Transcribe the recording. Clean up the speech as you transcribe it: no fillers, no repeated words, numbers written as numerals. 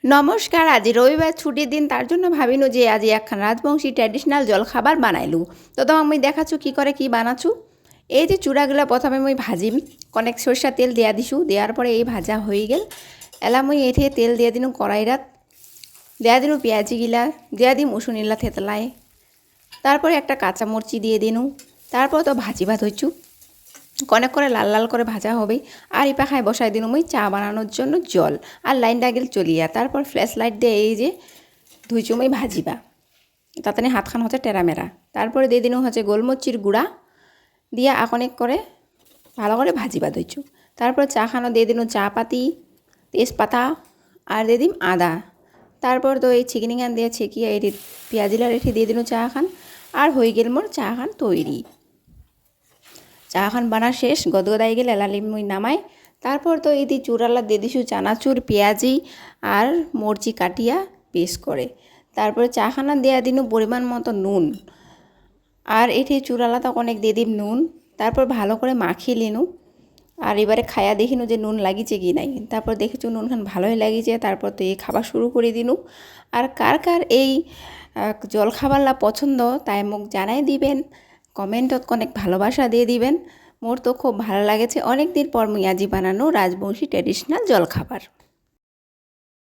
নমস্কার, আজি রবিবার ছুটির দিন, তার জন্য ভাবিনু যে আজি একখান রাজবংশী ট্র্যাডিশনাল জলখাবার বানাইলু। তো তোমাক মুই দেখাচ্ছু কি করে কি বানাচ্ছু। এই যে চূড়াগুলা প্রথমে মুই ভাজিম, অনেক সরষা তেল দিয়া দিছু, দেওয়ার পরে এই ভাজা হয়ে গেল। এলা মুই এঠে তেল দিয়া দিনু কড়াইরাত, দেয়া দিনু পেঁয়াজি গিলা, দেয়া দিম উসুনিলা থেতলায়, তারপরে একটা কাঁচা মরচি দিয়ে দিনু, তারপর তো ভাজি ভাত হইছু অনেক করে লাল লাল করে ভাজা হবে। আর এই পাখায় বসাই দিন মুই চা বানানোর জন্য জল, আর লাইনটা গেল চলিয়া, তারপর ফ্ল্যাশ লাইট দিয়ে এই যে ধুইছু মুই ভাজিবা, তাতে হাতখান হচ্ছে টেরামেরা। তারপরে দিয়ে দিন হচ্ছে গোলমরিচির গুঁড়া দিয়া অনেক করে ভালো করে ভাজিবা ধুইছু। তারপর চা খানো দিয়ে দিন চা পাতি, তেজপাতা, আর দিয়ে দিম আদা। তারপর তো এই চিকেনি গান দিয়ে ছেঁকিয়ে এটি পেঁয়াজিলা রেখে দিয়ে দিন চা খান, আর হয়ে গেল মোর চা খান তৈরি। চা খান বানা শেষ, গদগদাই গেলে এলালি মুই নামাই। তারপর তো এই চূড়ালা দিয়ে দিছু চানাচুর, পেঁয়াজি আর মরচি কাটিয়া পেস্ট করে। তারপরে চা খানা দেওয়া দিনু পরিমাণ মতো নুন, আর এটি চূড়ালাটা অনেক দিয়ে দিম নুন। তারপর ভালো করে মাখিয়ে লিনু, আর এবারে খায়া দেখিনু যে নুন লাগিছে কি নাই। তারপর দেখেছু নুন খান ভালোই লাগিছে। তারপর তো এই খাবার শুরু করে দিনু। আর কার কার এই জলখাবারলা পছন্দ তাই মোক জানাই দিবেন, কমেন্টত অনেক ভালোবাসা দিয়ে দিবেন। মোর তো খুব ভালো লাগেছে অনেক দিন পর মুই আজি বানানো রাজবংশী ট্র্যাডিশনাল জলখাবার।